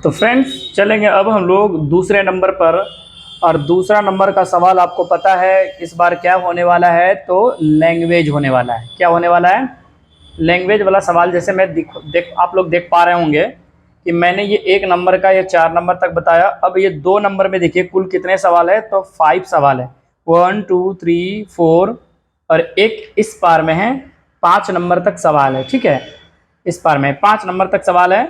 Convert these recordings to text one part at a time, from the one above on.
तो फ्रेंड्स चलेंगे अब हम लोग दूसरे नंबर पर। और दूसरा नंबर का सवाल आपको पता है इस बार क्या होने वाला है, तो लैंग्वेज होने वाला है। क्या होने वाला है? लैंग्वेज वाला सवाल। जैसे मैं आप लोग देख पा रहे होंगे कि मैंने ये 1 नंबर का ये 4 नंबर तक बताया। अब ये 2 नंबर में देखिए कुल कितने सवाल है, तो 5 सवाल है। 1 2 3 4 और एक इस पार में है 5 नंबर तक सवाल है। ठीक है, इस पार में 5 नंबर तक सवाल है।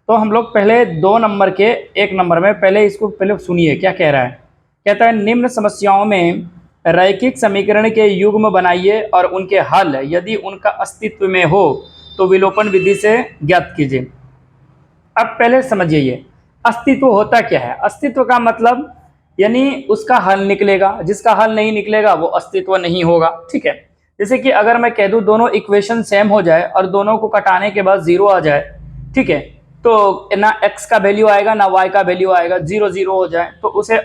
तो हम लोग पहले 2 नंबर के 1 नंबर में पहले इसको पहले सुनिए क्या कह रहा है। कहता है निम्न समस्याओं में रैखिक समीकरण के युग्म बनाइए और उनके हल यदि उनका अस्तित्व में हो तो विलोपन विधि से ज्ञात कीजिए। अब पहले समझिए ये अस्तित्व होता क्या है। अस्तित्व का मतलब यानी उसका हल निकलेगा, जिसका हल नहीं निकलेगा वो अस्तित्व नहीं होगा। ठीक है, जैसे कि अगर मैं कह दूं दोनों इक्वेशन सेम हो जाए और दोनों को कटाने के बाद 0 आ जाए, ठीक है, तो ना x का वैल्यू आएगा ना y का वैल्यू आएगा, 0 0 हो जाए, तो उसे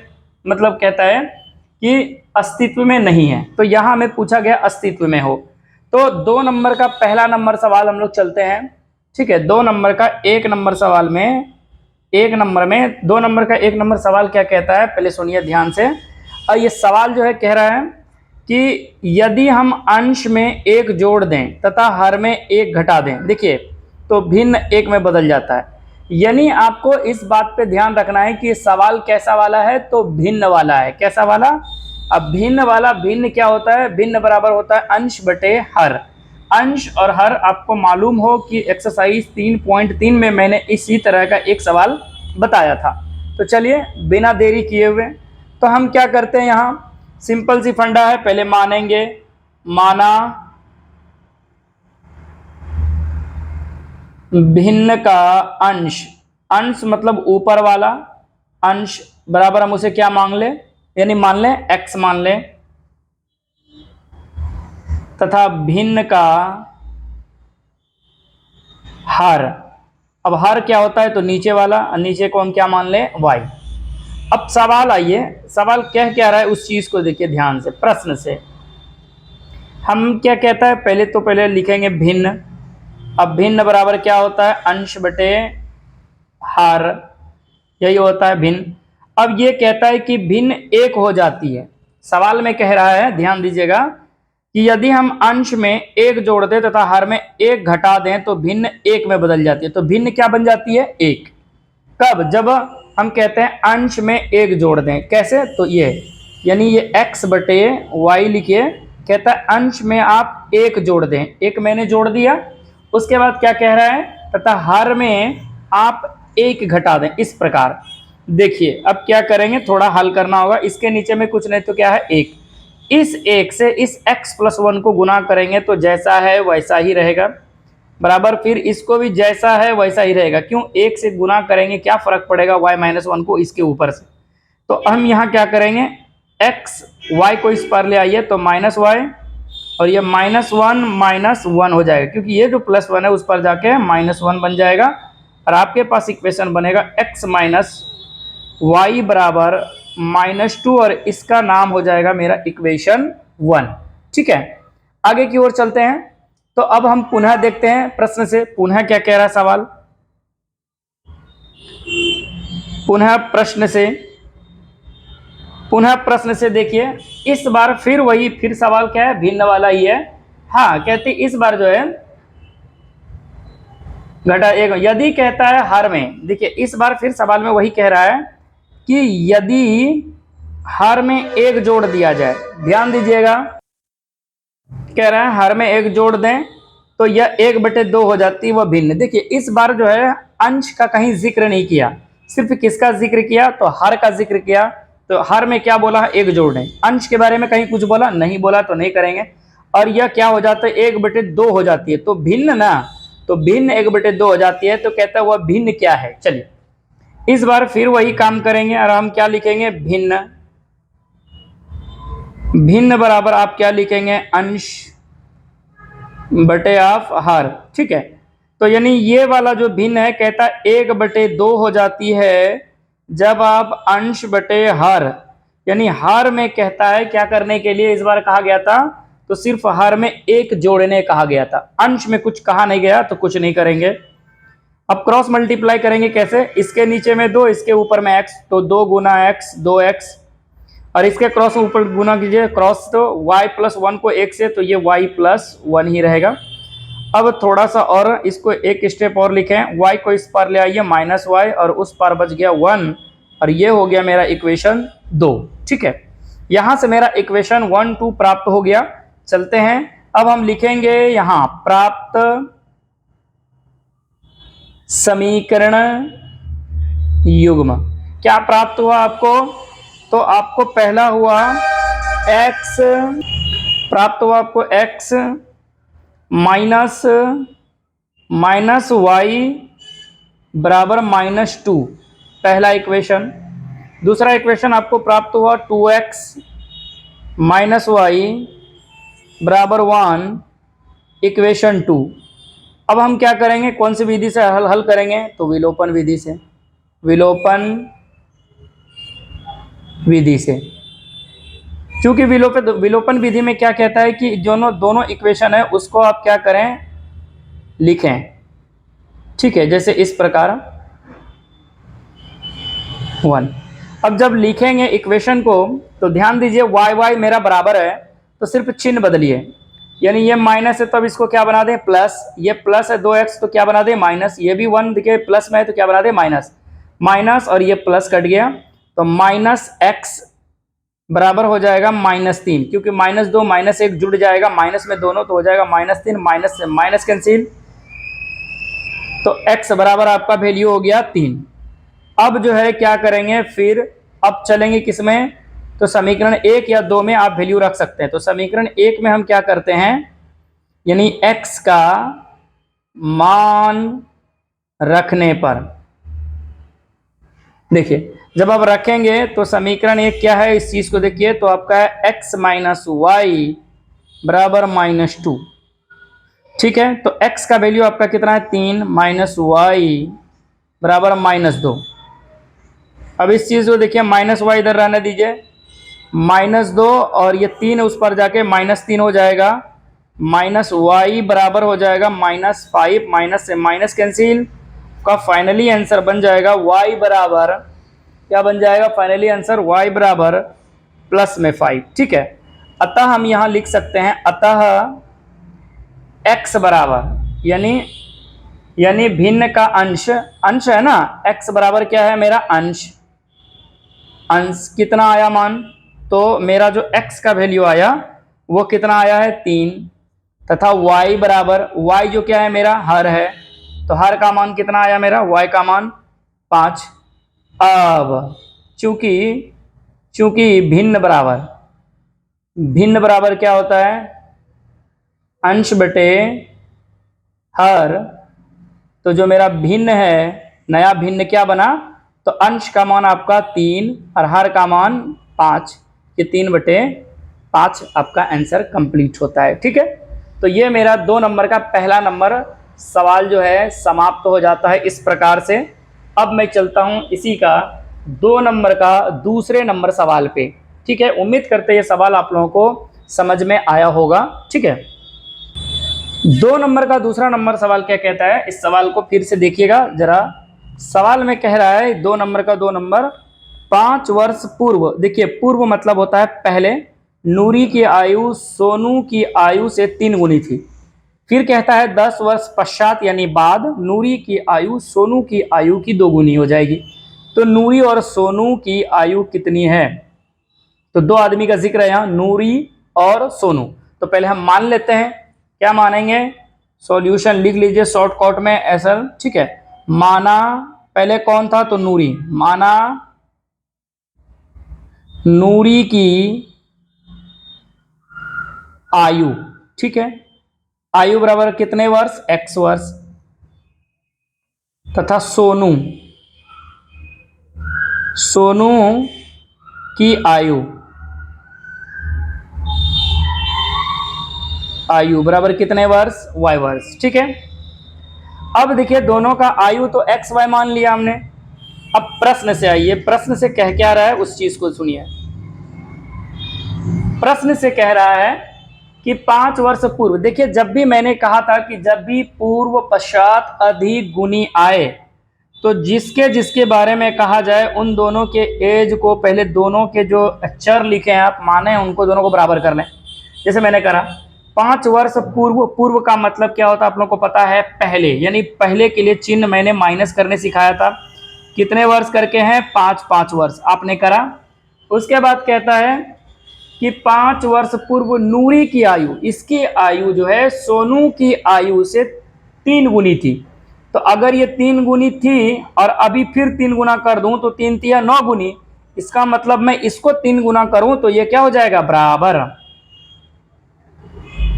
मतलब कहता है कि अस्तित्व में नहीं है। तो यहां हमें पूछा गया अस्तित्व में हो। तो 2 नंबर का पहला नंबर सवाल हम लोग चलते हैं। ठीक है, 2 नंबर का 1 नंबर सवाल में 1 नंबर में 2 नंबर का 1 नंबर सवाल क्या कहता है पहले सुनिए ध्यान से। और ये सवाल जो है कह रहा है कि यदि हम अंश में 1 जोड़ दें तथा हर में 1 घटा दें, देखिए तो भिन्न 1 में बदल जाता है। यानी आपको इस बात पे ध्यान रखना है कि सवाल कैसा वाला है, तो भिन्न वाला है। कैसा वाला? अब भिन्न वाला, भिन्न क्या होता है? भिन्न बराबर होता है अंश बटे हर। अंश और हर आपको मालूम हो कि एक्सरसाइज 3.3 में मैंने इसी तरह का एक सवाल बताया था। तो चलिए बिना देरी किए हुए तो हम क्या करते हैं, यहाँ सिंपल सी फंडा है। पहले मानेंगे, माना भिन्न का अंश, अंश मतलब ऊपर वाला अंश बराबर हम उसे क्या मान ले, यानी मान लें x मान लें, तथा भिन्न का हर। अब हर क्या होता है, तो नीचे वाला, नीचे को हम क्या मान लें y। अब सवाल आइए, सवाल क्या रहा है उस चीज को देखिए ध्यान से। प्रश्न से हम क्या कहता है, पहले तो पहले लिखेंगे भिन्न। अब भिन्न बराबर क्या होता है, अंश बटे हर, यही होता है भिन्न। अब ये कहता है कि भिन्न 1 हो जाती है। सवाल में कह रहा है, ध्यान दीजिएगा, कि यदि हम अंश में 1 जोड़ दें तथा हर में 1 घटा दें तो भिन्न 1 में बदल जाती है। तो भिन्न क्या बन जाती है, 1। कब? जब हम कहते हैं अंश में 1 जोड़ दें। कैसे? तो ये यानी ये x बटे वाई लिखिए। कहता है अंश में आप 1 जोड़ दें, 1 मैंने जोड़ दिया। उसके बाद क्या कह रहा है, तथा हर में आप 1 घटा दें। इस प्रकार देखिए अब क्या करेंगे, थोड़ा हल करना होगा। इसके नीचे में कुछ नहीं तो क्या है, 1। इस 1 से इस x + 1 को गुना करेंगे तो जैसा है वैसा ही रहेगा, बराबर। फिर इसको भी जैसा है वैसा ही रहेगा। क्यों? 1 से गुना करेंगे, क्या फर्क पड़ेगा y - 1 को इसके ऊपर से। तो हम यहाँ क्या करेंगे, x y को इस पर ले आइए तो -y, और ये -1 - 1 हो जाएगा, क्योंकि ये जो +1 है उस पर जाके -1 बन जाएगा। और आपके पास इक्वेशन बनेगा x - y बराबर -2, और इसका नाम हो जाएगा मेरा इक्वेशन 1। ठीक है, आगे की ओर चलते हैं। तो अब हम पुनः देखते हैं प्रश्न से, पुनः क्या कह रहा है सवाल। पुनः प्रश्न से देखिए, इस बार फिर सवाल क्या है, भिन्न वाला ही है। हाँ, कहते इस बार जो है घटा 1, यदि कहता है हर में, देखिए इस बार फिर सवाल में वही कह रहा है कि यदि हर में 1 जोड़ दिया जाए, ध्यान दीजिएगा, कह रहा है हर में 1 जोड़ दें तो यह 1/2 हो जाती है, वह भिन्न। देखिए इस बार जो है अंश का कहीं जिक्र नहीं किया, सिर्फ किसका जिक्र किया, तो हर का जिक्र किया। तो हर में क्या बोला, 1 जोड़ दें। अंश के बारे में कहीं कुछ बोला नहीं, बोला तो नहीं करेंगे। और यह क्या हो जाता है, 1/2 हो जाती है, तो भिन्न ना, तो भिन्न 1/2 हो जाती है। तो कहता है वह भिन्न क्या है। चलिए इस बार फिर वही काम करेंगे और हम क्या लिखेंगे, भिन्न। भिन्न बराबर आप क्या लिखेंगे, अंश बटे आप हर। ठीक है, तो यानी ये वाला जो भिन्न है, कहता है 1/2 हो जाती है जब आप अंश बटे हर, यानी हर में कहता है क्या करने के लिए इस बार कहा गया था, तो सिर्फ हर में 1 जोड़ने कहा गया था। अंश में कुछ कहा नहीं गया तो कुछ नहीं करेंगे। अब क्रॉस मल्टीप्लाई करेंगे कैसे, इसके नीचे में 2, इसके ऊपर में x, तो 2 गुना x 2x, और इसके क्रॉस ऊपर गुना कीजिए क्रॉस, तो y प्लस 1 को 1 से, तो ये y प्लस 1 ही रहेगा। अब थोड़ा सा और इसको एक स्टेप और लिखें, y को इस पार ले आइए माइनस वाई, और उस पार बच गया 1, और ये हो गया मेरा इक्वेशन 2। ठीक है, यहां से मेरा इक्वेशन 1 2 प्राप्त हो गया। चलते हैं, अब हम लिखेंगे यहां प्राप्त समीकरण युग्म। क्या प्राप्त हुआ आपको, तो आपको पहला हुआ x, प्राप्त हुआ आपको x माइनस वाई बराबर -2, पहला इक्वेशन। दूसरा इक्वेशन आपको प्राप्त हुआ 2x माइनस वाई बराबर 1, इक्वेशन 2। अब हम क्या करेंगे, कौन सी विधि से हल करेंगे, तो विलोपन विधि से, विलोपन विधि से। क्योंकि विलोपन विधि में क्या कहता है कि दोनों इक्वेशन है उसको आप क्या करें, लिखें। ठीक है, जैसे इस प्रकार 1। अब जब लिखेंगे इक्वेशन को तो ध्यान दीजिए y मेरा बराबर है, तो सिर्फ चिन्ह बदलिए, यानी ये माइनस है तब इसको क्या बना दें प्लस, ये प्लस है 2x तो क्या बना दें माइनस, ये भी 1 देखिए प्लस में है तो क्या बना दें माइनस, माइनस और ये प्लस कट गया, तो माइनस x बराबर हो जाएगा -3, क्योंकि -2 -1 जुड़ जाएगा, माइनस में दोनों तो हो जाएगा -3, माइनस से माइनस कैंसिल, तो x बराबर आपका वैल्यू हो गया 3। अब जो है क्या करेंगे फिर, अब चलेंगे किसमें, तो समीकरण 1 या 2 में आप वैल्यू रख सकते हैं। तो समीकरण 1 में हम क्या करते हैं, यानी x का मान रखने पर, देखिए जब आप रखेंगे तो समीकरण 1 क्या है, इस चीज को देखिए, तो आपका है x माइनस वाई बराबर -2। ठीक है, तो x का वैल्यू आपका कितना है 3 माइनस वाई बराबर -2। अब इस चीज को देखिए माइनस वाई इधर रहने दीजिए, -2 और ये 3 उस पर जाके -3 हो जाएगा, माइनस वाई बराबर हो जाएगा -5, माइनस से माइनस कैंसिल, का फाइनली आंसर बन जाएगा y बराबर, क्या बन जाएगा फाइनली आंसर, y बराबर +5। ठीक है, अतः हम यहां लिख सकते हैं, अतः x बराबर यानी भिन्न का अंश, अंश है ना, x बराबर क्या है मेरा अंश, अंश कितना आया मान, तो मेरा जो x का वैल्यू आया वो कितना आया है 3, तथा y बराबर, y जो क्या है मेरा हर है, तो हर का मान कितना आया मेरा, y का मान 5। अब चूंकि भिन्न बराबर क्या होता है, अंश बटे हर, तो जो मेरा भिन्न है, नया भिन्न क्या बना, तो अंश का मान आपका 3 और हर का मान 5, ये 3/5 आपका आंसर कंप्लीट होता है। ठीक है, तो ये मेरा 2 नंबर का पहला नंबर सवाल जो है समाप्त हो जाता है इस प्रकार से। अब मैं चलता हूं इसी का 2 नंबर का दूसरे नंबर सवाल पे। ठीक है, उम्मीद करते हैं ये सवाल आप लोगों को समझ में आया होगा। ठीक है, 2 नंबर का दूसरा नंबर सवाल क्या कहता है, इस सवाल को फिर से देखिएगा जरा। सवाल में कह रहा है 2 नंबर का 2 नंबर, 5 वर्ष पूर्व, देखिए पूर्व मतलब होता है पहले, नूरी की आयु सोनू की आयु से 3 गुनी थी। फिर कहता है 10 वर्ष पश्चात यानी बाद, नूरी की आयु सोनू की आयु की 2 गुनी हो जाएगी। तो नूरी और सोनू की आयु कितनी है, तो 2 आदमी का जिक्र है यहाँ, नूरी और सोनू। तो पहले हम मान लेते हैं, क्या मानेंगे, सॉल्यूशन लिख लीजिए शॉर्टकट में ऐसा। ठीक है, माना पहले कौन था, तो नूरी, माना नूरी की आयु, ठीक है, आयु बराबर कितने वर्ष, x वर्ष, तथा सोनू की आयु बराबर कितने वर्ष, y वर्ष। ठीक है, अब देखिए दोनों का आयु तो x y मान लिया हमने। अब प्रश्न से आइए, प्रश्न से कह क्या रहा है उस चीज को सुनिए। प्रश्न से कह रहा है कि 5 वर्ष पूर्व, देखिए जब भी मैंने कहा था कि जब भी पूर्व पश्चात अधिक गुणी आए तो जिसके जिसके बारे में कहा जाए उन दोनों के एज को पहले दोनों के जो चर लिखे हैं आप माने उनको दोनों को बराबर कर लें। जैसे मैंने करा 5 वर्ष पूर्व, पूर्व का मतलब क्या होता है आप लोगों को पता है, पहले, यानी पहले के लिए चिन्ह मैंने माइनस करने सिखाया था। कितने वर्ष करके हैं, 5 वर्ष आपने करा। उसके बाद कहता है कि 5 वर्ष पूर्व नूरी की आयु, इसकी आयु जो है सोनू की आयु से 3 गुनी थी। तो अगर ये 3 गुनी थी और अभी फिर 3 गुना कर दूं तो 3 तिया 9 गुनी, इसका मतलब मैं इसको 3 गुना करूं तो ये क्या हो जाएगा, बराबर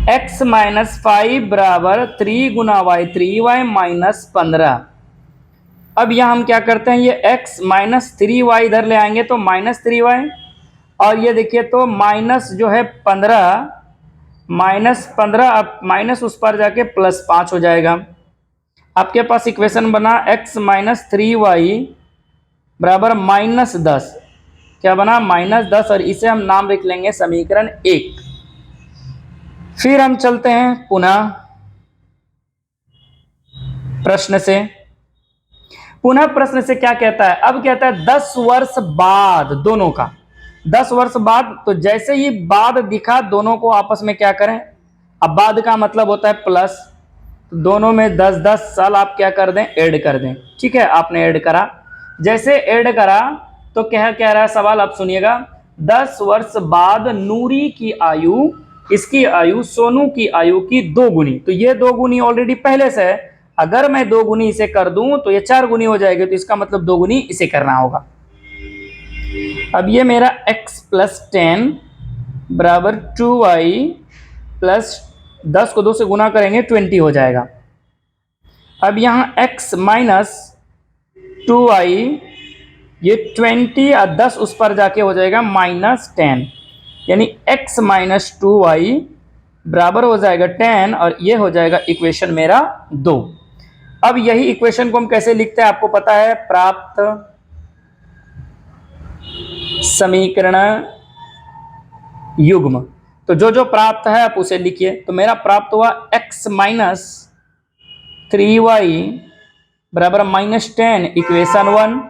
x माइनस 5 बराबर 3 गुना वाई 3y माइनस 15। अब यहां हम क्या करते हैं, ये x माइनस 3y इधर ले आएंगे तो माइनस 3y, और ये देखिए तो माइनस जो है 15, -15 अब माइनस उस पर जाके +5 हो जाएगा। आपके पास इक्वेशन बना x माइनस 3y बराबर -10, क्या बना, -10, और इसे हम नाम लिख लेंगे समीकरण 1। फिर हम चलते हैं पुनः प्रश्न से। पुनः प्रश्न से क्या कहता है, अब कहता है 10 वर्ष बाद दोनों का, 10 वर्ष बाद, तो जैसे ही बाद दिखा दोनों को आपस में क्या करें, अब बाद का मतलब होता है प्लस, तो दोनों में 10-10 साल आप क्या कर दें, ऐड कर दें। ठीक है, आपने ऐड करा, जैसे ऐड करा तो क्या कह रहा है सवाल, आप सुनिएगा। 10 वर्ष बाद नूरी की आयु, इसकी आयु सोनू की आयु की 2 गुनी, तो ये 2 गुनी ऑलरेडी पहले से है, अगर मैं 2 गुनी इसे कर दूं तो ये 4 गुनी हो जाएगी, तो इसका मतलब 2 गुनी इसे करना होगा। अब ये मेरा x प्लस 10 बराबर 2y प्लस 10 को 2 से गुना करेंगे 20 हो जाएगा। अब यहाँ x माइनस 2y, ये 20 और 10 उस पर जाके हो जाएगा -10, यानी x माइनस 2y बराबर हो जाएगा 10, और ये हो जाएगा इक्वेशन मेरा 2। अब यही इक्वेशन को हम कैसे लिखते हैं आपको पता है, प्राप्त समीकरण युग्म, तो जो जो प्राप्त है आप उसे लिखिए। तो मेरा प्राप्त हुआ x माइनस 3y बराबर -10 इक्वेशन 1।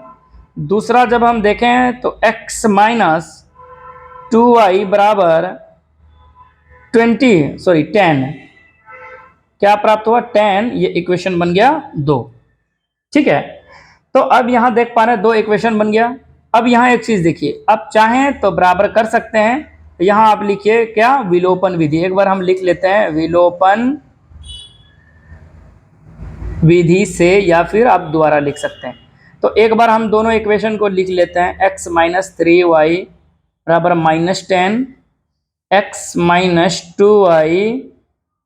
दूसरा जब हम देखें तो x माइनस 2y बराबर 10, क्या प्राप्त हुआ, 10, ये इक्वेशन बन गया 2। ठीक है, तो अब यहां देख पा रहे हैं 2 इक्वेशन बन गया। अब यहाँ एक चीज देखिए, अब चाहें तो बराबर कर सकते हैं, यहाँ आप लिखिए क्या, विलोपन विधि, एक बार हम लिख लेते हैं विलोपन विधि से, या फिर आप दोबारा लिख सकते हैं। तो एक बार हम दोनों इक्वेशन को लिख लेते हैं, x माइनस 3y बराबर -10, x माइनस 2y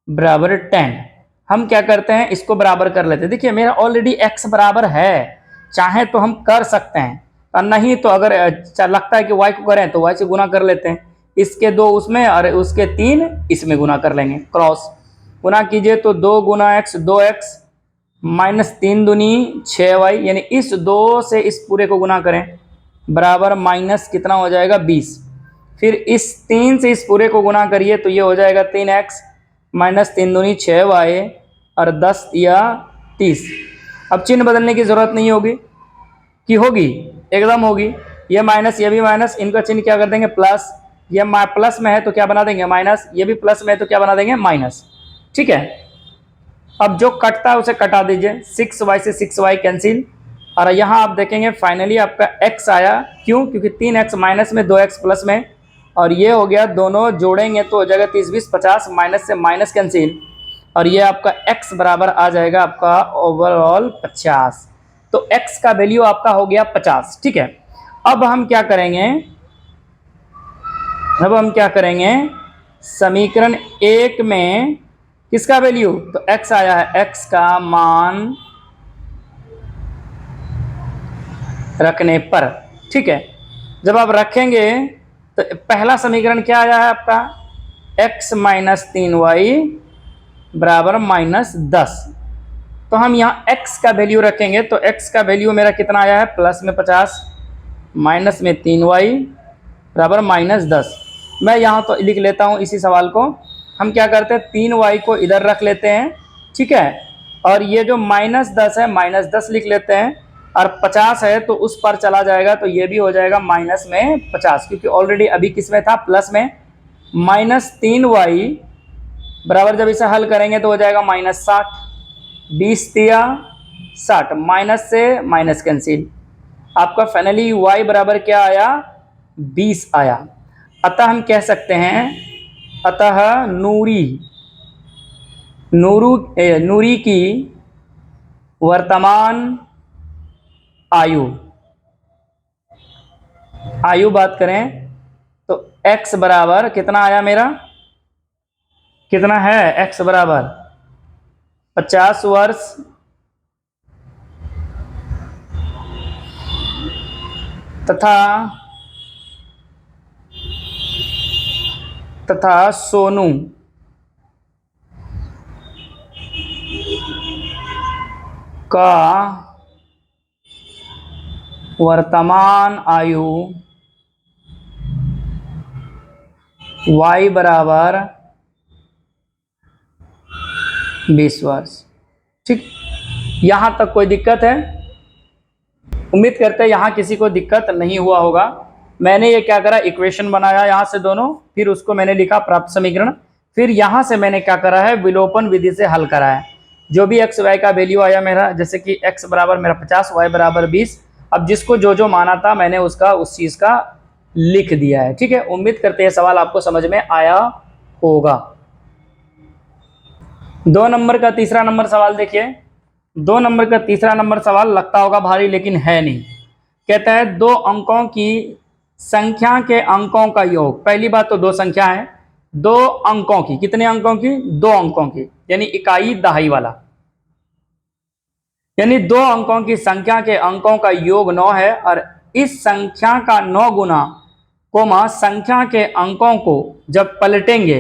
बराबर 10। हम क्या करते हैं, इसको बराबर कर लेते हैं। देखिए मेरा ऑलरेडी x बराबर है, चाहे तो हम कर सकते हैं, और नहीं तो अगर लगता है कि y को करें तो y से गुना कर लेते हैं, इसके 2 उसमें और उसके 3 इसमें गुना कर लेंगे, क्रॉस गुना कीजिए तो 2 गुना x 2x माइनस 3 दूनी 6y, यानी इस 2 से इस पूरे को गुना करें बराबर माइनस कितना हो जाएगा 20, फिर इस 3 से इस पूरे को गुना करिए तो ये हो जाएगा 3x माइनस 3 दूनी 6y और 10 या 30। अब चिन्ह बदलने की जरूरत नहीं होगी, कि होगी, एकदम होगी, ये माइनस ये भी माइनस, इनका चिन्ह क्या कर देंगे प्लस, ये प्लस में है तो क्या बना देंगे माइनस, ये भी प्लस में है तो क्या बना देंगे माइनस। ठीक है, अब जो कटता है उसे कटा दीजिए, 6y से 6y कैंसिल, और यहाँ आप देखेंगे फाइनली आपका x आया, क्यों, क्योंकि 3x माइनस में 2x प्लस में, और ये हो गया, दोनों जोड़ेंगे तो हो जाएगा 30 20 50, माइनस से माइनस कैंसिल, और ये आपका x बराबर आ जाएगा आपका ओवरऑल 50। तो x का वैल्यू आपका हो गया 50। ठीक है, अब हम क्या करेंगे, समीकरण 1 में किसका वैल्यू, तो x आया है, x का मान रखने पर। ठीक है, जब आप रखेंगे तो पहला समीकरण क्या आया है आपका, x माइनस 3y बराबर -10। तो हम यहाँ x का वैल्यू रखेंगे, तो x का वैल्यू मेरा कितना आया है, प्लस में 50 माइनस में 3y बराबर -10। मैं यहाँ तो लिख लेता हूँ इसी सवाल को, हम क्या करते हैं, 3y को इधर रख लेते हैं, ठीक है, और ये जो -10 है -10 लिख लेते हैं, और 50 है तो उस पर चला जाएगा, तो ये भी हो जाएगा माइनस में 50, क्योंकि ऑलरेडी अभी किस में था, प्लस में। -3y बराबर जब इसे हल करेंगे तो हो जाएगा -60, 20 तिया 60, माइनस से माइनस कैंसिल, आपका फाइनली y बराबर क्या आया, 20 आया। अतः हम कह सकते हैं, अतः नूरी की वर्तमान आयु बात करें तो x बराबर कितना आया मेरा, कितना है, x बराबर 50 वर्ष तथा सोनू का वर्तमान आयु y बराबर 20 वर्ष। ठीक, यहाँ तक कोई दिक्कत है? उम्मीद करते हैं यहाँ किसी को दिक्कत नहीं हुआ होगा। मैंने ये क्या करा, इक्वेशन बनाया यहाँ से दोनों, फिर उसको मैंने लिखा प्राप्त समीकरण, फिर यहाँ से मैंने क्या करा है, विलोपन विधि से हल करा है। जो भी x y का वैल्यू आया मेरा, जैसे कि x बराबर मेरा 50, y बराबर 20, अब जिसको जो जो माना था मैंने उसका उस चीज़ का लिख दिया है। ठीक है, उम्मीद करते हैं सवाल आपको समझ में आया होगा। 2 नंबर का तीसरा नंबर सवाल देखिए। 2 नंबर का तीसरा नंबर सवाल लगता होगा भारी, लेकिन है नहीं। कहता है 2 अंकों की संख्या के अंकों का योग। पहली बात तो 2 संख्या है, 2 अंकों की, कितने अंकों की, 2 अंकों की, यानी इकाई दहाई वाला, यानी 2 अंकों की संख्या के अंकों का योग 9 है, और इस संख्या का 9 गुना कोमा संख्या के अंकों को जब पलटेंगे,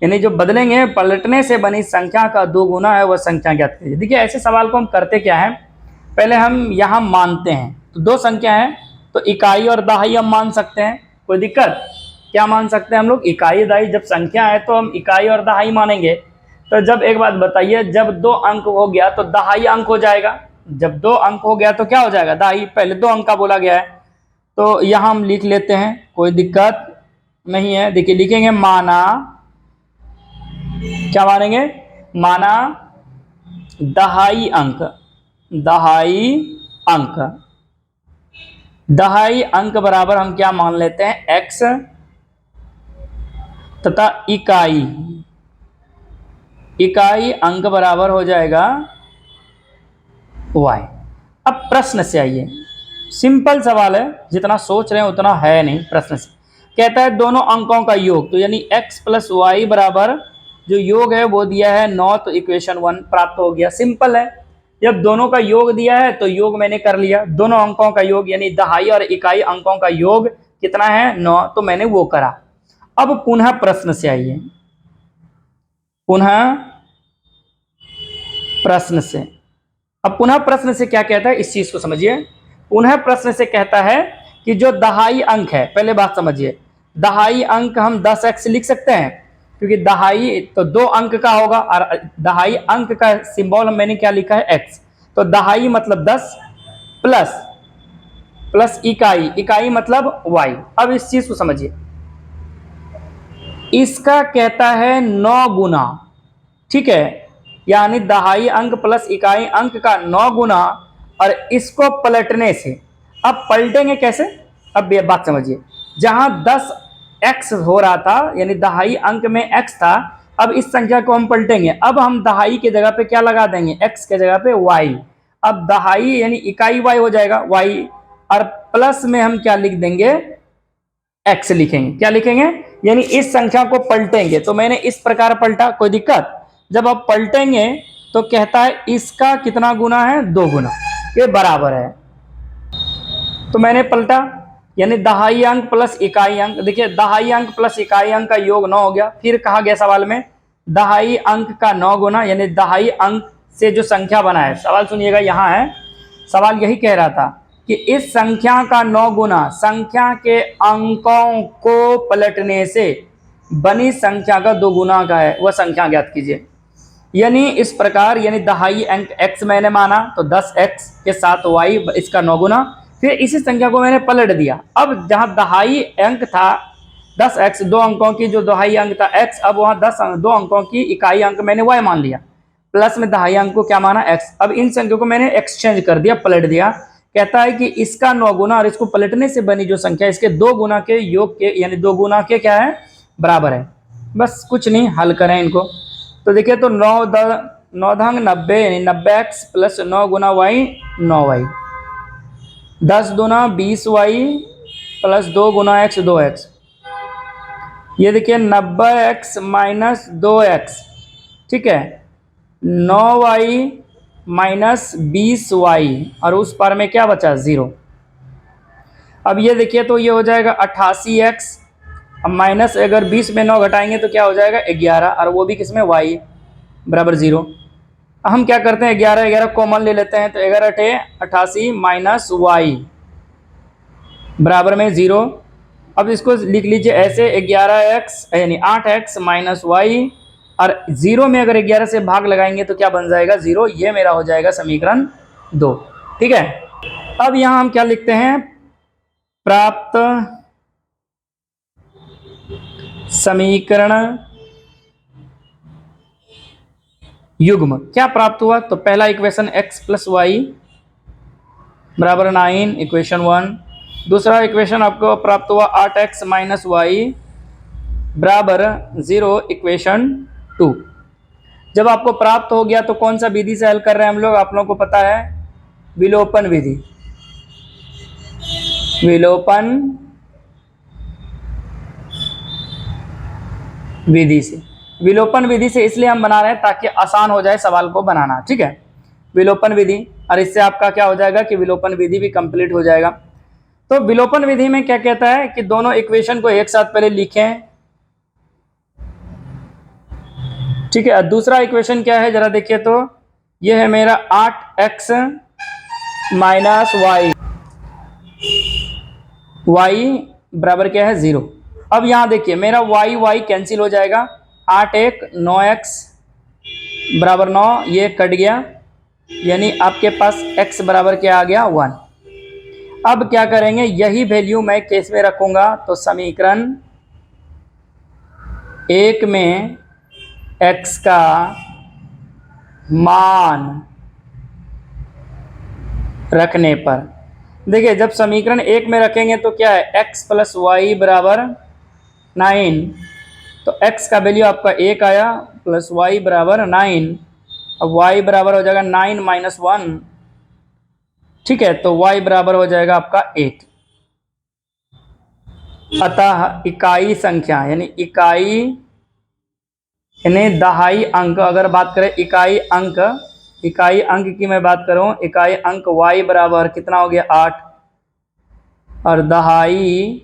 यानी जो बदलेंगे, पलटने से बनी संख्या का 2 गुना है वह संख्या ज्ञात कीजिए। देखिए ऐसे सवाल को हम करते क्या है, पहले हम यहाँ मानते हैं, तो 2 संख्या है तो इकाई और दहाई हम मान सकते हैं, कोई दिक्कत, क्या मान सकते हैं हम लोग, इकाई दहाई। जब संख्या है तो हम इकाई और दहाई मानेंगे। तो जब एक बात बताइए, जब 2 अंक हो गया तो दहाई अंक हो जाएगा, जब 2 अंक हो गया तो क्या हो जाएगा, दहाई। पहले 2 अंक का बोला गया है, तो यहाँ हम लिख लेते हैं, कोई दिक्कत नहीं है। देखिए लिखेंगे माना, क्या मानेंगे, माना दहाई अंक, दहाई अंक, दहाई अंक बराबर हम क्या मान लेते हैं, x तथा इकाई अंक बराबर हो जाएगा y। अब प्रश्न से आइए, सिंपल सवाल है, जितना सोच रहे हैं उतना है नहीं। प्रश्न से कहता है दोनों अंकों का योग, तो यानी x प्लस वाई बराबर जो योग है वो दिया है 9, तो इक्वेशन 1 प्राप्त हो गया। सिंपल है, जब दोनों का योग दिया है तो योग मैंने कर लिया, दोनों अंकों का योग यानी दहाई और इकाई अंकों का योग कितना है, 9, तो मैंने वो करा। अब पुनः प्रश्न से आइए, पुनः प्रश्न से। अब पुनः प्रश्न से क्या कहता है, इस चीज को समझिए। पुनः प्रश्न से कहता है कि जो दहाई अंक है, पहले बात समझिए, दहाई अंक हम 10x लिख सकते हैं, क्योंकि दहाई तो 2 अंक का होगा, और दहाई अंक का सिंबल मैंने क्या लिखा है, x। तो दहाई मतलब 10 प्लस इकाई मतलब y। अब इस चीज को समझिए, इसका कहता है 9 गुना, ठीक है, यानी दहाई अंक प्लस इकाई अंक का 9 गुना, और इसको पलटने से, अब पलटेंगे कैसे, अब ये बात समझिए, जहां 10x हो रहा था यानी दहाई अंक में x था, अब इस संख्या को हम पलटेंगे, अब हम दहाई की जगह पे क्या लगा देंगे, x के जगह पे y। अब दहाई यानी इकाई y हो जाएगा y, और प्लस में हम क्या लिख देंगे, x लिखेंगे, क्या लिखेंगे, यानी इस संख्या को पलटेंगे। तो मैंने इस प्रकार पलटा, कोई दिक्कत, जब आप पलटेंगे तो कहता है इसका कितना गुना है, 2 गुना, ये बराबर है। तो मैंने पलटा, यानी दहाई अंक प्लस इकाई अंक, देखिए दहाई अंक प्लस इकाई अंक का योग 9 हो गया। फिर कहा गया सवाल में दहाई अंक का 9 गुना, यानी दहाई अंक से जो संख्या बना है, सवाल सुनिएगा, यहाँ है सवाल, यही कह रहा था कि इस संख्या का 9 गुना संख्या के अंकों को पलटने से, बनी संख्या का 2 गुना का है, वह संख्या ज्ञात कीजिए। यानी इस प्रकार, यानी दहाई अंक x मैंने माना तो 10x के साथ y इसका 9 गुना, फिर इसी संख्या को मैंने पलट दिया। अब जहां दहाई अंक था 10x, 2 अंकों की जो दहाई अंक था x, अब वहां 2 अंकों की इकाई अंक मैंने y मान लिया, प्लस में दहाई अंक को क्या माना x। अब इन संख्या को मैंने एक्सचेंज कर दिया, पलट दिया। कहता है कि इसका 9 गुना और इसको पलटने से बनी जो संख्या इसके 2 गुना के योग के, यानी 2 गुना के क्या है, बराबर है। बस कुछ नहीं, हल करें इनको। तो देखिए, तो 9 9 90 यानी 90x प्लस 9 गुना y 9y, 10 दूना 20y प्लस 2 गुना x 2x। ये देखिए 90x माइनस 2x, ठीक है, 9y माइनस 20y, और उस पार में क्या बचा, 0। अब ये देखिए, तो ये हो जाएगा 88x, अब माइनस अगर 20 में 9 घटाएंगे तो क्या हो जाएगा 11, और वो भी किसमें, y बराबर 0। हम क्या करते हैं, 11 कॉमन ले लेते हैं, तो 11 × 88 माइनस y बराबर में 0। अब इसको लिख लीजिए ऐसे, 11x यानी 8x माइनस y, और 0 में अगर 11 से भाग लगाएंगे तो क्या बन जाएगा, 0। ये मेरा हो जाएगा समीकरण 2, ठीक है। अब यहाँ हम क्या लिखते हैं, प्राप्त समीकरण युग्म क्या प्राप्त हुआ। तो पहला इक्वेशन x प्लस वाई बराबर 9, इक्वेशन 1। दूसरा इक्वेशन आपको प्राप्त हुआ 8x माइनस वाई बराबर 0, इक्वेशन 2। जब आपको प्राप्त हो गया तो कौन सा विधि से हल कर रहे हैं हम लोग, आप लोगों को पता है, विलोपन विधि। विलोपन विधि से, विलोपन विधि से इसलिए हम बना रहे हैं ताकि आसान हो जाए सवाल को बनाना, ठीक है। विलोपन विधि, और इससे आपका क्या हो जाएगा कि विलोपन विधि भी कंप्लीट हो जाएगा। तो विलोपन विधि में क्या कहता है कि दोनों इक्वेशन को एक साथ पहले लिखें, ठीक है। दूसरा इक्वेशन क्या है जरा देखिए, तो यह है मेरा 8x माइनस y बराबर क्या है, 0। अब यहाँ देखिए मेरा y कैंसिल हो जाएगा, 8 1 9x बराबर 9, ये कट गया, यानी आपके पास x बराबर क्या आ गया, 1। अब क्या करेंगे, यही वैल्यू मैं केस में रखूंगा, तो समीकरण 1 में x का मान रखने पर, देखिए जब समीकरण 1 में रखेंगे तो क्या है, x प्लस वाई बराबर 9, तो x का वैल्यू आपका 1 आया, प्लस y बराबर 9, अब y बराबर हो जाएगा 9 माइनस 1, ठीक है, तो y बराबर हो जाएगा आपका 8। अतः इकाई संख्या यानी दहाई अंक, अगर बात करें इकाई अंक की मैं बात करूं, इकाई अंक y बराबर कितना हो गया, 8, और दहाई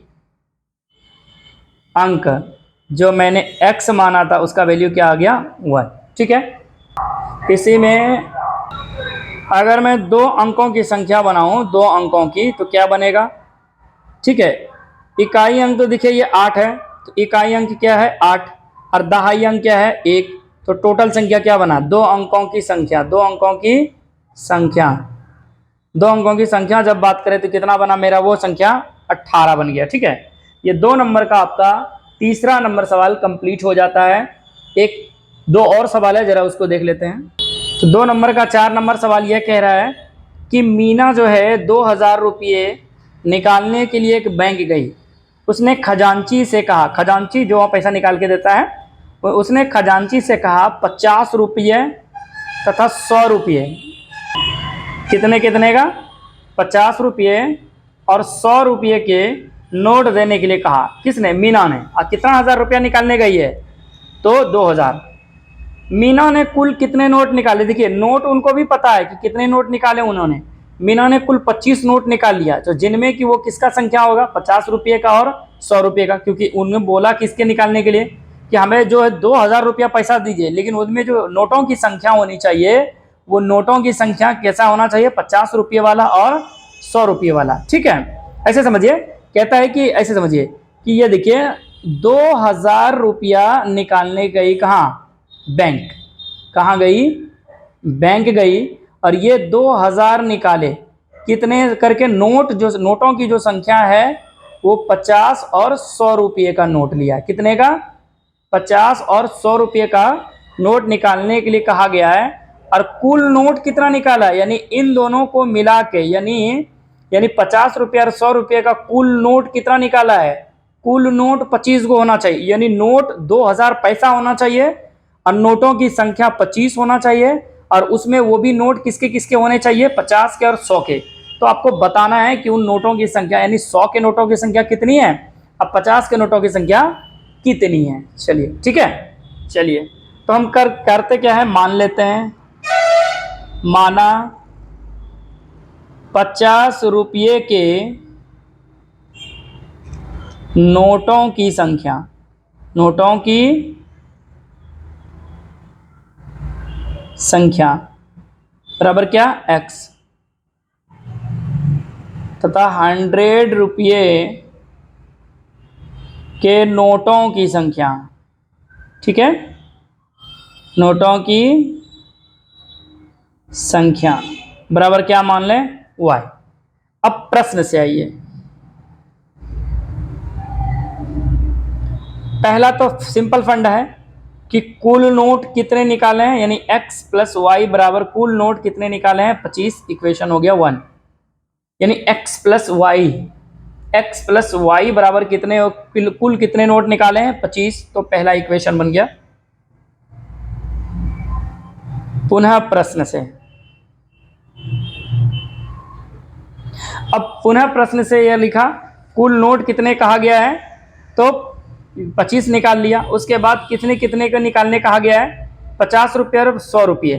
अंक जो मैंने x माना था उसका वैल्यू क्या आ गया, 1, ठीक है। इसी में अगर मैं 2 अंकों की संख्या बनाऊं, 2 अंकों की, तो क्या बनेगा, ठीक है। इकाई अंक तो देखिए ये 8 है, तो इकाई अंक क्या है, 8, और दहाई अंक क्या है, 1, तो टोटल संख्या क्या बना, 2 अंकों की संख्या। 2 अंकों की संख्या जब बात करें तो कितना बना मेरा, वो संख्या 18 बन गया, ठीक है। ये 2 नंबर का आपका तीसरा नंबर सवाल कंप्लीट हो जाता है। 2 और सवाल है, जरा उसको देख लेते हैं। तो 2 नंबर का 4 नंबर सवाल यह कह रहा है कि मीना जो है 2000 रुपये निकालने के लिए एक बैंक गई। उसने खजांची से कहा, खजांची जो पैसा निकाल के देता है, उसने खजांची से कहा 50 रुपये तथा 100 रुपये, कितने का, 50 रुपये और 100 रुपये के नोट देने के लिए कहा। किसने, मीना ने। और कितना 1000 रुपया निकालने गई है, तो 2000। मीना ने कुल कितने नोट निकाले, देखिए नोट उनको भी पता है कि कितने नोट निकाले उन्होंने। मीना ने कुल 25 नोट निकाल लिया, तो जिनमें कि वो किसका संख्या होगा, 50 रुपये का और 100 रुपये का, क्योंकि उन्होंने बोला किसके निकालने के लिए कि हमें जो है 2000 रुपया पैसा दीजिए, लेकिन उसमें जो नोटों की संख्या होनी चाहिए, वो नोटों की संख्या कैसा होना चाहिए, 50 रुपये वाला और 100 रुपये वाला, ठीक है। ऐसे समझिए, कहता है कि ऐसे समझिए कि ये देखिए 2000 रुपया निकालने गई कहाँ? बैंक। कहाँ गई? बैंक गई और ये 2000 निकाले। कितने करके? नोट, जो नोटों की जो संख्या है वो 50 और 100 रुपये का नोट लिया। कितने का? 50 और 100 रुपये का नोट निकालने के लिए कहा गया है। और कुल नोट कितना निकाला? यानी इन दोनों को मिला के, यानी 50 रुपये और 100 रुपये का कुल नोट कितना निकाला है? कुल नोट 25 को होना चाहिए, यानी नोट 2000 पैसा होना चाहिए और नोटों की संख्या 25 होना चाहिए। और उसमें वो भी नोट किसके किसके होने चाहिए? 50 के और 100 के। तो आपको बताना है कि उन नोटों की संख्या, यानी 100 के नोटों की संख्या कितनी है, अब 50 के नोटों की संख्या कितनी है। चलिए ठीक है, चलिए तो हम करते क्या है, मान लेते हैं। माना 50 रुपये के नोटों की संख्या, नोटों की संख्या बराबर क्या? x, तथा 100 रुपये के नोटों की संख्या, ठीक है, नोटों की संख्या बराबर क्या मान लें? y। अब प्रश्न से आइए। पहला तो सिंपल फंड है कि कुल नोट कितने निकाले हैं, यानी x प्लस वाई बराबर कुल नोट कितने निकाले हैं? 25। इक्वेशन हो गया 1। यानी x प्लस वाई बराबर कितने, कुल कितने नोट निकाले हैं? 25। तो पहला इक्वेशन बन गया। पुनः प्रश्न से, अब पुनः प्रश्न से यह लिखा कुल नोट कितने कहा गया है, तो 25 निकाल लिया। उसके बाद कितने कितने का निकालने कहा गया है? 50 रुपये और 100 रुपये।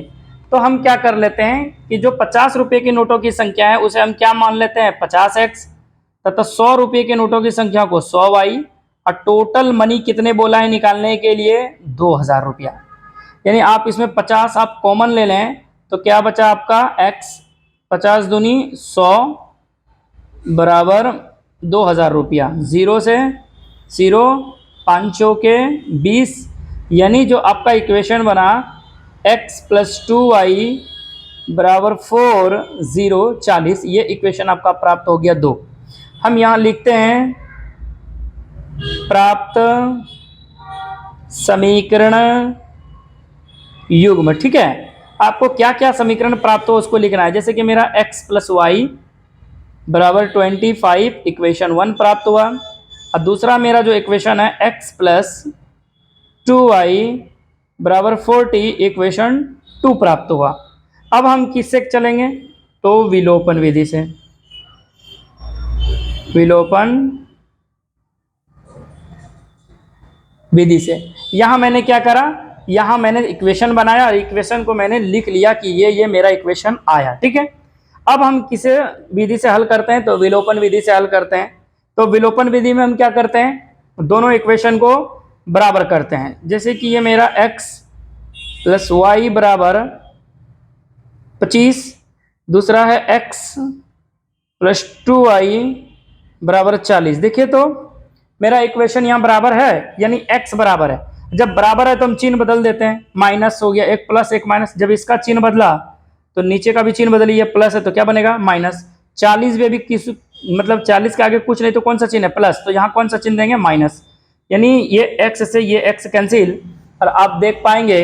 तो हम क्या कर लेते हैं कि जो 50 रुपये की नोटों की संख्या है उसे हम क्या मान लेते हैं? 50x, तथा 100 रुपये के नोटों की संख्या को 100y, और टोटल मनी कितने बोला है निकालने के लिए? 2000 रुपया। यानी आप इसमें 50 आप कॉमन ले लें तो क्या बचा आपका? x, 50 दूनी 100 बराबर 2000 रुपया। 0 से 0, 5 के 20, यानी जो आपका इक्वेशन बना x प्लस 2y बराबर 4, 0, 40, ये इक्वेशन आपका प्राप्त हो गया 2। हम यहाँ लिखते हैं प्राप्त समीकरण युग्म, ठीक है। आपको क्या क्या समीकरण प्राप्त हो उसको लिखना है। जैसे कि मेरा x प्लस वाई बराबर 25 इक्वेशन 1 प्राप्त हुआ, और दूसरा मेरा जो इक्वेशन है x प्लस 2y बराबर 40 इक्वेशन 2 प्राप्त हुआ। अब हम किससे चलेंगे? तो विलोपन विधि से। विलोपन विधि से यहां मैंने क्या करा, यहां मैंने इक्वेशन बनाया और इक्वेशन को मैंने लिख लिया कि ये मेरा इक्वेशन आया, ठीक है। अब हम किसे विधि से हल करते हैं? तो विलोपन विधि से हल करते हैं। तो विलोपन विधि में हम क्या करते हैं? दोनों इक्वेशन को बराबर करते हैं। जैसे कि ये मेरा x प्लस वाई बराबर 25, दूसरा है x प्लस 2y बराबर 40। देखिए तो मेरा इक्वेशन यहाँ बराबर है, यानी x बराबर है। जब बराबर है तो हम चिन्ह बदल देते हैं, माइनस हो गया, एक प्लस एक माइनस। जब इसका चिन्ह बदला तो नीचे का भी चिन्ह बदलिए, प्लस है तो क्या बनेगा? माइनस। 40 में भी किस, मतलब 40 के आगे कुछ नहीं तो कौन सा चिन्ह है? प्लस। तो यहाँ कौन सा चिन्ह देंगे? माइनस। यानी ये x से ये x कैंसिल, और आप देख पाएंगे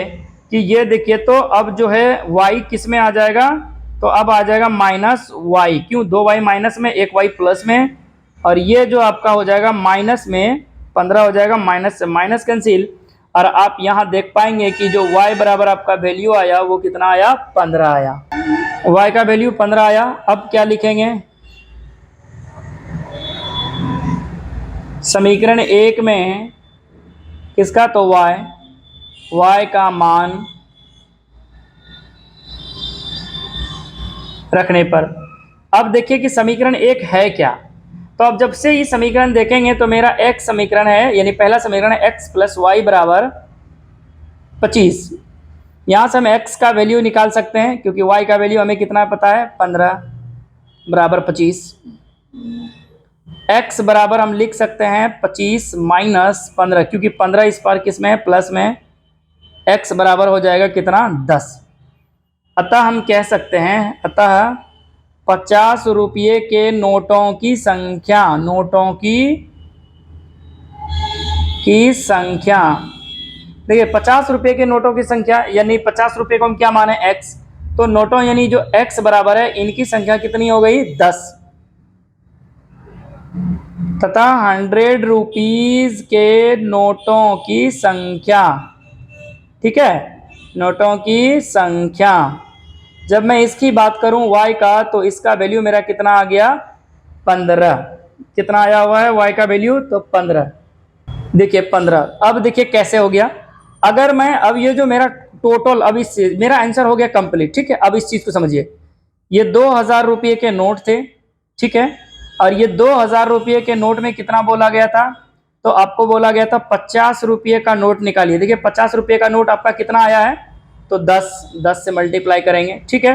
कि ये देखिए तो अब जो है y किस में आ जाएगा? तो अब आ जाएगा माइनस वाई। क्यों? 2y माइनस में, 1y प्लस में, और ये जो आपका हो जाएगा माइनस में 15 हो जाएगा, माइनस से माइनस कैंसिल। और आप यहाँ देख पाएंगे कि जो y बराबर आपका वैल्यू आया वो कितना आया? 15 आया। y का वैल्यू 15 आया। अब क्या लिखेंगे? समीकरण 1 में किसका? तो y का मान रखने पर। अब देखिए कि समीकरण 1 है क्या। तो अब जब से ये समीकरण देखेंगे तो मेरा x समीकरण है, यानी पहला समीकरण है x प्लस वाई बराबर 25। यहाँ से हम x का वैल्यू निकाल सकते हैं क्योंकि y का वैल्यू हमें कितना पता है? 15 बराबर 25। x बराबर हम लिख सकते हैं 25 माइनस 15, क्योंकि 15 इस पार किस में है, प्लस में। x बराबर हो जाएगा कितना, 10। अतः हम कह सकते हैं, अतः 50 रुपये के नोटों की संख्या, नोटों की संख्या, देखिए 50 रुपये के नोटों की संख्या, यानी 50 रुपये को हम क्या माने, x, तो नोटों यानी जो x बराबर है, इनकी संख्या कितनी हो गई, 10, तथा 100 रुपीज के नोटों की संख्या, ठीक है, नोटों की संख्या। जब मैं इसकी बात करूं y का, तो इसका वैल्यू मेरा कितना आ गया, 15। कितना आया हुआ है y का वैल्यू, तो 15। देखिए 15। अब देखिए कैसे हो गया, अगर मैं अब ये जो मेरा टोटल, अब इस मेरा आंसर हो गया कंप्लीट, ठीक है। अब इस चीज को समझिए, ये 2000 रुपये के नोट थे, ठीक है, और ये 2000 रुपये के नोट में कितना बोला गया था, तो आपको बोला गया था 50 रुपये का नोट निकालिए। देखिए 50 रुपये का नोट आपका कितना आया है, तो 10 से मल्टीप्लाई करेंगे, ठीक है।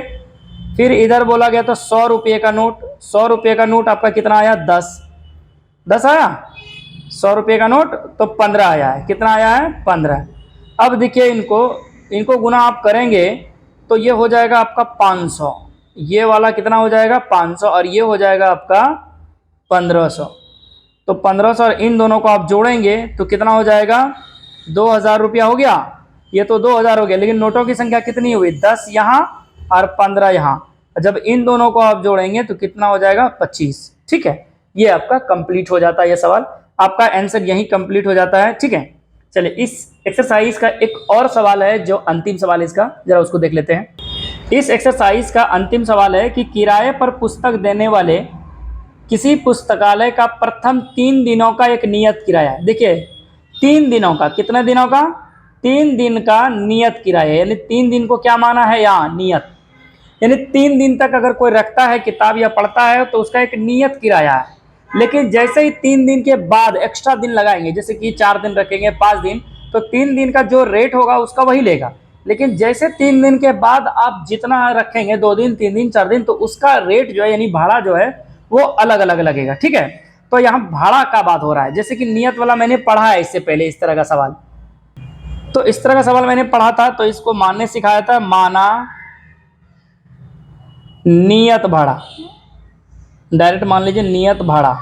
फिर इधर बोला गया था 100 रुपये का नोट, 100 रुपये का नोट आपका कितना आया, 10 आया, 100 रुपये का नोट, तो 15 आया है। कितना आया है, 15। अब देखिए इनको गुना आप करेंगे तो ये हो जाएगा आपका 500, ये वाला कितना हो जाएगा, 500, और ये हो जाएगा आपका 1500। तो 1500 और इन दोनों को आप जोड़ेंगे तो कितना हो जाएगा, 2000 रुपया हो गया। ये तो 2000 हो गया, लेकिन नोटों की संख्या कितनी हुई, 10 यहाँ और 15 यहाँ। जब इन दोनों को आप जोड़ेंगे तो कितना हो जाएगा, 25, ठीक है। ये आपका कंप्लीट हो जाता है, ये सवाल आपका आंसर यहीं कंप्लीट हो जाता है, ठीक है। चलिए इस एक्सरसाइज का एक और सवाल है, जो अंतिम सवाल है इसका, जरा उसको देख लेते हैं। इस एक्सरसाइज का अंतिम सवाल है कि किराए पर पुस्तक देने वाले किसी पुस्तकालय का प्रथम 3 दिनों का एक नियत किराया है। देखिए 3 दिनों का, कितने दिनों का, 3 दिन का नियत किराया, यानी 3 दिन को क्या माना है यहाँ, नियत, यानी 3 दिन तक अगर कोई रखता है किताब या पढ़ता है तो उसका एक नियत किराया है। लेकिन जैसे ही 3 दिन के बाद एक्स्ट्रा दिन लगाएंगे, जैसे कि 4 दिन रखेंगे, 5 दिन, तो 3 दिन का जो रेट होगा उसका वही लेगा। लेकिन जैसे 3 दिन के बाद आप जितना रखेंगे, 2 दिन, 3 दिन, 4 दिन, तो उसका रेट जो है, यानी भाड़ा जो है, वो अलग अलग लगेगा, ठीक है। तो यहाँ भाड़ा का बात हो रहा है। जैसे कि नियत वाला मैंने पढ़ा है इससे पहले, इस तरह का सवाल, तो इस तरह का सवाल मैंने पढ़ा था, तो इसको मानने सिखाया था, माना नियत भाड़ा, डायरेक्ट मान लीजिए नियत भाड़ा।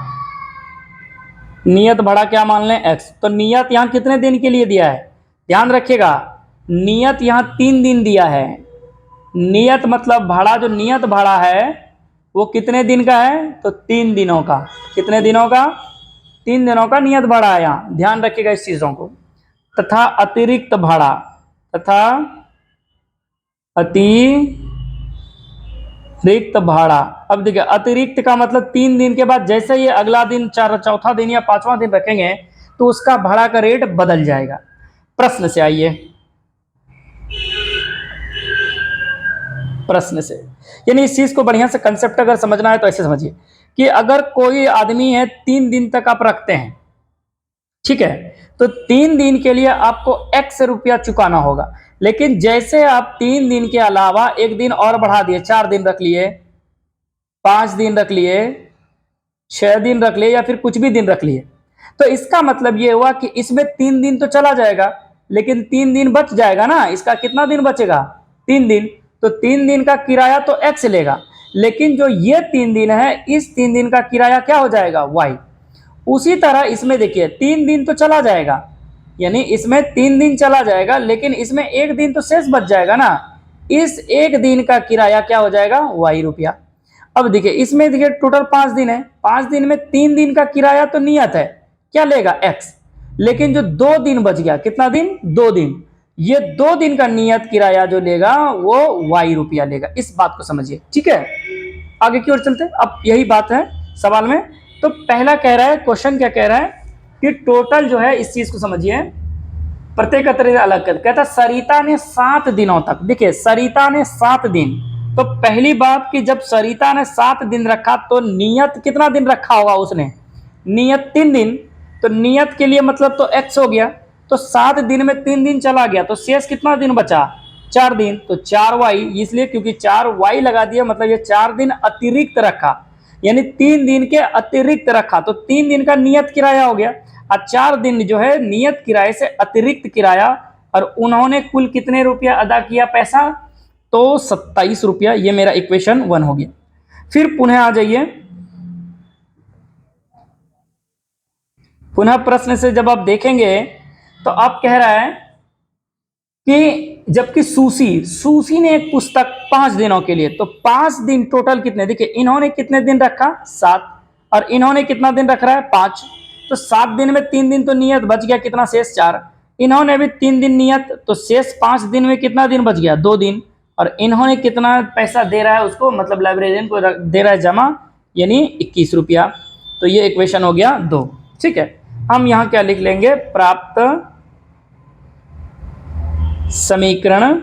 नियत भाड़ा क्या मान लें, x। तो नियत यहाँ कितने दिन के लिए दिया है, ध्यान रखिएगा, नियत यहाँ 3 दिन दिया है। नियत मतलब भाड़ा, जो नियत भाड़ा है वो कितने दिन का है, तो 3 दिनों का। कितने दिनों का, 3 दिनों का नियत भाड़ा है यहाँ, ध्यान रखिएगा इस चीजों को। तथा अतिरिक्त भाड़ा, तथा अतिरिक्त भाड़ा। अब देखिए अतिरिक्त का मतलब 3 दिन के बाद जैसे ही अगला दिन, चौथा दिन या 5वां दिन रखेंगे तो उसका भाड़ा का रेट बदल जाएगा। प्रश्न से आइए, प्रश्न से, यानी इस चीज को बढ़िया से कंसेप्ट अगर समझना है तो ऐसे समझिए कि अगर कोई आदमी है 3 दिन तक आप रखते हैं, ठीक है, तो 3 दिन के लिए आपको x रुपया चुकाना होगा। लेकिन जैसे आप 3 दिन के अलावा 1 दिन और बढ़ा दिए, 4 दिन रख लिए, 5 दिन रख लिए, 6 दिन रख लिए, या फिर कुछ भी दिन रख लिए, तो इसका मतलब ये हुआ कि इसमें 3 दिन तो चला जाएगा, लेकिन 3 दिन बच जाएगा ना। इसका कितना दिन बचेगा, 3 दिन। तो 3 दिन का किराया तो x लेगा, लेकिन जो ये 3 दिन है, इस 3 दिन का किराया क्या हो जाएगा, y। उसी तरह इसमें देखिए 3 दिन तो चला जाएगा, यानी इसमें 3 दिन चला जाएगा, लेकिन इसमें 1 दिन तो शेष बच जाएगा ना। इस 1 दिन का किराया क्या हो जाएगा, y रुपया। अब देखिए इसमें देखिए टोटल 5 दिन है, 5 दिन में 3 दिन का किराया तो नियत है, क्या लेगा, x। लेकिन जो 2 दिन बच गया, कितना दिन, 2 दिन, ये 2 दिन का नियत किराया जो लेगा वो y रुपया लेगा। इस बात को समझिए, ठीक है। आगे की ओर चलते हैं, अब यही बात है सवाल में। तो पहला कह रहा है, क्वेश्चन क्या कह रहा है कि टोटल जो है, इस चीज को समझिए, प्रत्येक तरह अलग कर, कहता सरिता ने 7 दिनों तक, देखिए सरिता ने 7 दिन, तो पहली बात कि जब सरिता ने 7 दिन रखा तो नियत कितना दिन रखा होगा उसने, नियत 3 दिन, तो नियत के लिए मतलब तो x हो गया, तो 7 दिन में 3 दिन चला गया, तो शेष कितना दिन बचा, 4 दिन, तो 4y, इसलिए क्योंकि 4y लगा दिया, मतलब ये 4 दिन अतिरिक्त रखा, यानी 3 दिन के अतिरिक्त रखा तो 3 दिन का नियत किराया हो गया, और 4 दिन जो है नियत किराए से अतिरिक्त किराया, और उन्होंने कुल कितने रुपया अदा किया पैसा, तो 27 रुपया। ये मेरा इक्वेशन 1 हो गया। फिर पुनः आ जाइए, पुनः प्रश्न से जब आप देखेंगे तो आप कह रहा है कि जबकि सूसी ने एक पुस्तक 5 दिनों के लिए, तो 5 दिन टोटल कितने, देखिए इन्होंने कितने दिन रखा 7, और इन्होंने कितना दिन रख रहा है 5, तो 7 दिन में 3 दिन तो नियत बच गया, कितना शेष 4, इन्होंने भी 3 दिन नियत, तो शेष 5 दिन में कितना दिन बच गया 2 दिन, और इन्होंने कितना पैसा दे रहा है उसको, मतलब लाइब्रेरियन को दे रहा है जमा, यानी 21 रुपया। तो ये इक्वेशन हो गया 2। ठीक है, हम यहाँ क्या लिख लेंगे, प्राप्त समीकरण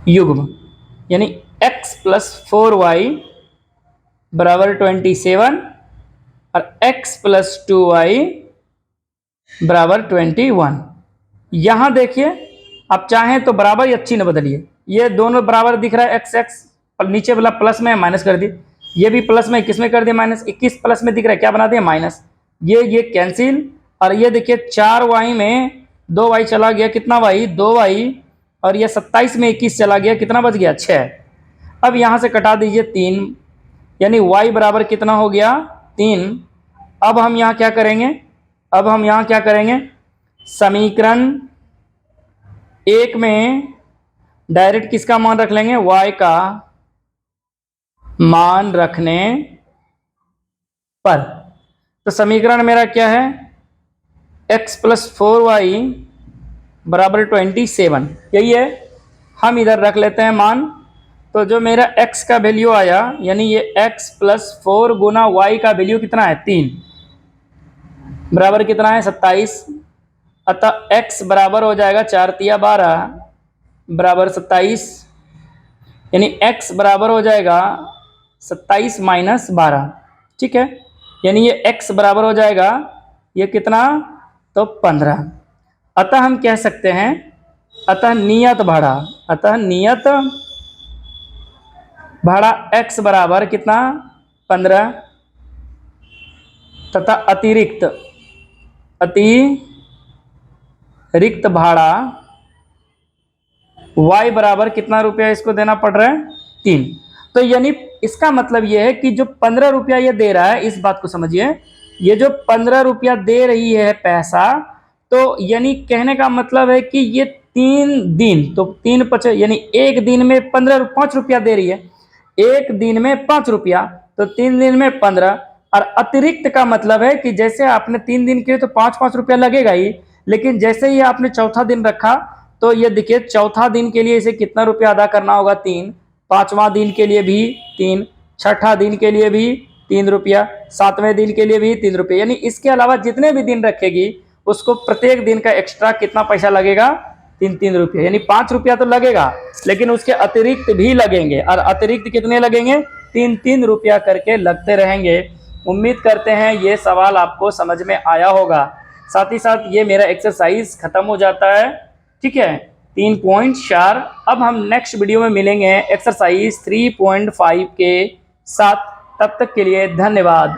युग्म, यानी x + 4y बराबर 27 और x + 2y बराबर 21। यहां देखिए, आप चाहें तो बराबर या चिन्ह बदलिए, ये दोनों बराबर दिख रहा है x x, और नीचे वाला प्लस में माइनस कर दिए, ये भी प्लस में, किस में कर दिया माइनस, 21 प्लस में दिख रहा है, क्या बना दिया माइनस, ये कैंसिल, और ये देखिए 4y में 2y चला गया, कितना y 2y, और ये 27 में 21 चला गया, कितना बच गया 6। अब यहाँ से कटा दीजिए 3, यानी y बराबर कितना हो गया 3। अब हम यहाँ क्या करेंगे, अब हम यहाँ क्या करेंगे, समीकरण 1 में डायरेक्ट किसका मान रख लेंगे, y का मान रखने पर। तो समीकरण मेरा क्या है, x + 4y बराबर 27, यही है। हम इधर रख लेते हैं मान, तो जो मेरा x का वैल्यू आया, यानी ये x + 4 गुना y का वैल्यू कितना है 3, बराबर कितना है 27, अतः x बराबर हो जाएगा 4 तिया 12 बराबर 27, यानी x बराबर हो जाएगा 27 - 12। ठीक है, यानी ये x बराबर हो जाएगा, ये कितना, तो 15। अतः हम कह सकते हैं, अतः नियत भाड़ा x बराबर कितना 15, तथा अतिरिक्त भाड़ा y बराबर कितना रुपया इसको देना पड़ रहा है 3। तो यानी इसका मतलब यह है कि जो 15 रुपया ये दे रहा है, इस बात को समझिए, ये जो 15 रुपया दे रही है पैसा, तो यानी कहने का मतलब है कि ये 3 दिन, तो 3 × 5 यानी एक दिन में 5 रुपया दे रही है, एक दिन में 5 रुपया, तो 3 दिन में 15, और अतिरिक्त का मतलब है कि जैसे आपने 3 दिन किए तो 5-5 रुपया लगेगा ही, लेकिन जैसे ही आपने चौथा दिन रखा, तो ये देखिए चौथा दिन के लिए इसे कितना रुपया अदा करना होगा 3, पांचवां दिन के लिए भी 3, छठा दिन के लिए भी 3 रुपया, 7वें दिन के लिए भी 3 रुपया, यानी इसके अलावा जितने भी दिन रखेगी उसको प्रत्येक दिन का एक्स्ट्रा कितना पैसा लगेगा 3-3 रुपया, यानी 5 रुपया तो लगेगा, लेकिन उसके अतिरिक्त भी लगेंगे, और अतिरिक्त कितने लगेंगे 3-3 रुपया करके लगते रहेंगे। उम्मीद करते हैं ये सवाल आपको समझ में आया होगा। साथ ही साथ ये मेरा एक्सरसाइज खत्म हो जाता है। ठीक है, 3.4। अब हम नेक्स्ट वीडियो में मिलेंगे एक्सरसाइज 3.5 के साथ। तब तक के लिए धन्यवाद।